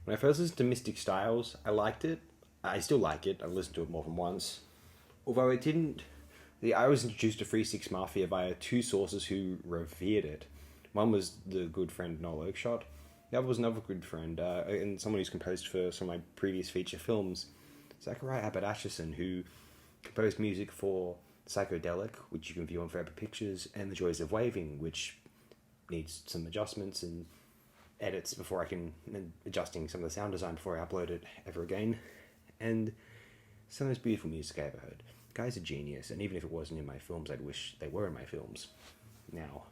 When I first listened to Mystic Styles, I liked it. I still like it. I've listened to it more than once. Although it didn't... I was introduced to 3 6 Mafia via two sources who revered it. One was the good friend Noel Oakeshott. The other was another good friend, and someone who's composed for some of my previous feature films, Zachariah Abed-Acheson, who composed music for Psychedelic, which you can view on Forever Pictures, and The Joys of Waving, which needs some adjustments and edits before I can... and adjusting some of the sound design before I upload it ever again. And some of the most beautiful music I ever heard. The guy's a genius, and even if it wasn't in my films, I'd wish they were in my films. Now,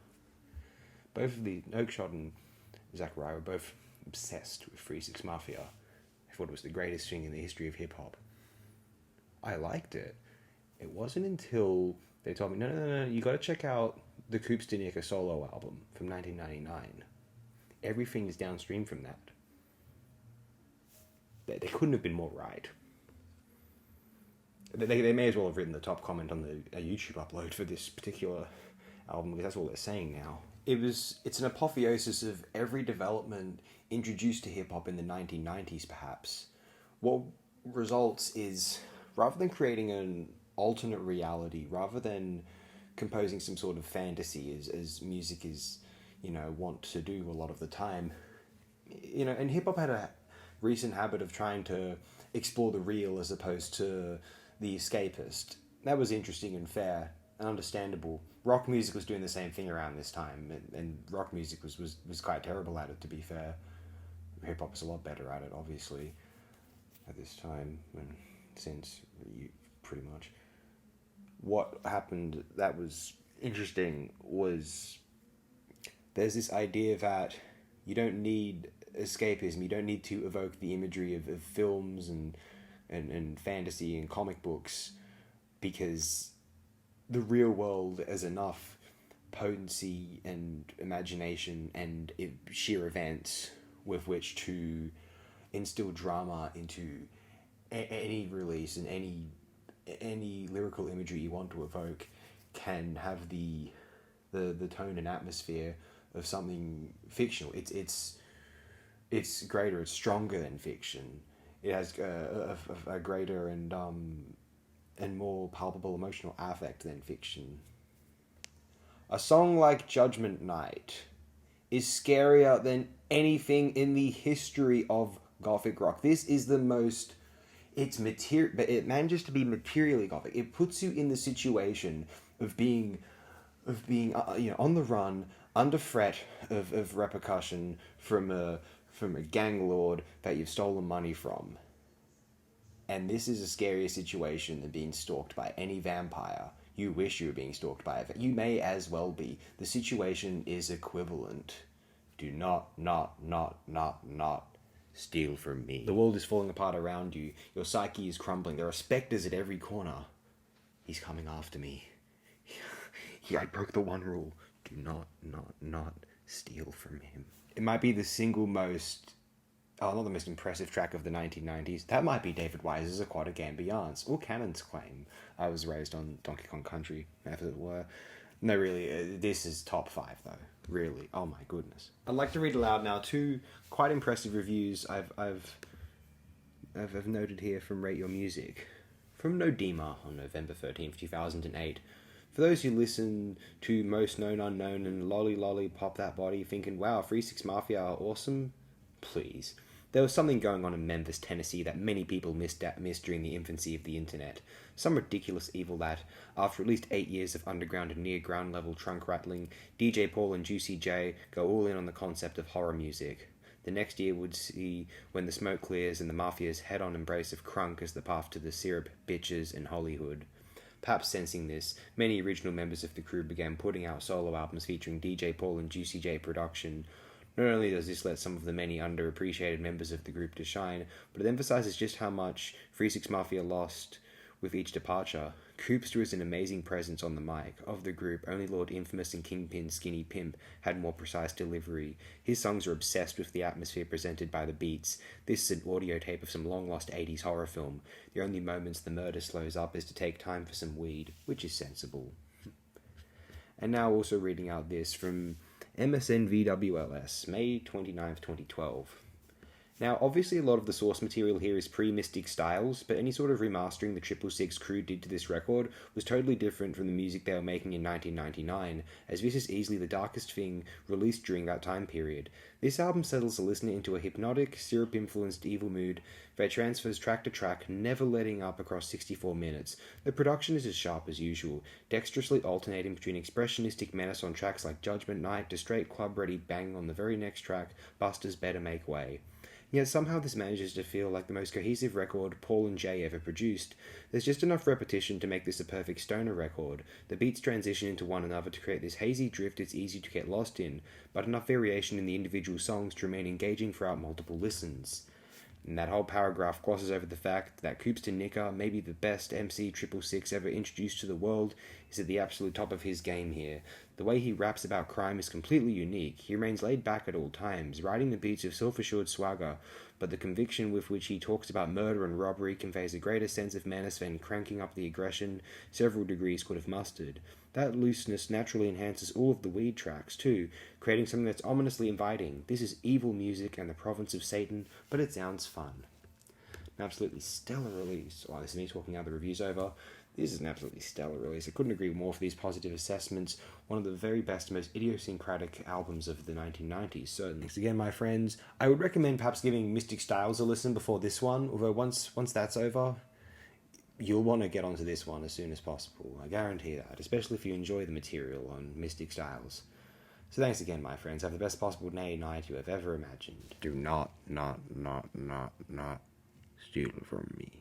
both of the Oakeshott and Zachariah were both obsessed with 3 6 Mafia. I thought it was the greatest thing in the history of hip-hop. I liked it. It wasn't until they told me, no, you gotta check out the Koopsta Knicca solo album from 1999. Everything is downstream from that. They couldn't have been more right. They may as well have written the top comment on the YouTube upload for this particular album, because that's all they're saying now. It's an apotheosis of every development introduced to hip-hop in the 1990s, perhaps. What results is, rather than creating an alternate reality, rather than composing some sort of fantasy, as music is, want to do a lot of the time, and hip-hop had a recent habit of trying to explore the real as opposed to the escapist. That was interesting and fair and understandable. Rock music was doing the same thing around this time, and rock music was quite terrible at it, to be fair. Hip-hop was a lot better at it, obviously, at this time, and since, pretty much. What happened that was interesting was there's this idea that you don't need escapism, you don't need to evoke the imagery of films and fantasy and comic books, because the real world has enough potency and imagination and sheer events with which to instill drama into any release, and any lyrical imagery you want to evoke can have the tone and atmosphere of something fictional. It's greater, it's stronger than fiction. It has a greater and more palpable emotional affect than fiction. A song like Judgement Nite is scarier than anything in the history of Gothic rock. This is the most... but it manages to be materially Gothic. It puts you in the situation of being on the run, under threat of repercussion from a gang lord that you've stolen money from. And this is a scarier situation than being stalked by any vampire. You wish you were being stalked by a... You may as well be. The situation is equivalent. Do not steal from me. The world is falling apart around you. Your psyche is crumbling. There are spectres at every corner. He's coming after me. I broke the one rule. Do not steal from him. It might be the single most... not the most impressive track of the 1990s. That might be David Wise's Aquatic Ambiance, or Cannon's claim. I was raised on Donkey Kong Country, as it were. No, really, this is top 5, though. Really. Oh my goodness. I'd like to read aloud now 2 quite impressive reviews I've noted here from Rate Your Music. From Nodema on November 13th, 2008. For those who listen to Most Known Unknown and Lolly Lolly Pop That Body thinking, wow, 3 6 Mafia are awesome, please. There was something going on in Memphis, Tennessee that many people missed during the infancy of the internet. Some ridiculous evil that, after at least 8 years of underground and near ground level trunk rattling, DJ Paul and Juicy J go all in on the concept of horror music. The next year would see when the smoke clears and the Mafia's head-on embrace of crunk as the path to the syrup, bitches, and Hollywood. Perhaps sensing this, many original members of the crew began putting out solo albums featuring DJ Paul and Juicy J production. Not only does this let some of the many underappreciated members of the group to shine, but it emphasizes just how much 3 6 Mafia lost with each departure. Koopsta is an amazing presence on the mic. Of the group, only Lord Infamous and Kingpin Skinny Pimp had more precise delivery. His songs are obsessed with the atmosphere presented by the beats. This is an audio tape of some long-lost 80s horror film. The only moments the murder slows up is to take time for some weed, which is sensible. And now also reading out this from MSN VWLS, May 29th, 2012. Now, obviously a lot of the source material here is pre-Mystic Styles, but any sort of remastering the 666 crew did to this record was totally different from the music they were making in 1999, as this is easily the darkest thing released during that time period. This album settles the listener into a hypnotic, syrup-influenced evil mood that transfers track to track, never letting up across 64 minutes. The production is as sharp as usual, dexterously alternating between expressionistic menace on tracks like Judgement Nite to straight club-ready bang on the very next track, Busta's Betta Make Way. Yet somehow this manages to feel like the most cohesive record Paul and Jay ever produced. There's just enough repetition to make this a perfect stoner record. The beats transition into one another to create this hazy drift it's easy to get lost in, but enough variation in the individual songs to remain engaging throughout multiple listens. And that whole paragraph glosses over the fact that Koopsta Knicca, maybe the best MC 666 ever introduced to the world, is at the absolute top of his game here. The way he raps about crime is completely unique. He remains laid back at all times, riding the beats of self-assured swagger, but the conviction with which he talks about murder and robbery conveys a greater sense of menace than cranking up the aggression several degrees could have mustered. That looseness naturally enhances all of the weed tracks, too, creating something that's ominously inviting. This is evil music and the province of Satan, but it sounds fun. An absolutely stellar release. Oh, this is me talking out the reviews over. This is an absolutely stellar release. I couldn't agree more for these positive assessments. One of the very best, most idiosyncratic albums of the 1990s, certainly. Thanks again, my friends. I would recommend perhaps giving Mystic Styles a listen before this one, although once that's over, you'll want to get onto this one as soon as possible. I guarantee that, especially if you enjoy the material on Mystic Styles. So thanks again, my friends. Have the best possible night you have ever imagined. Do not steal from me.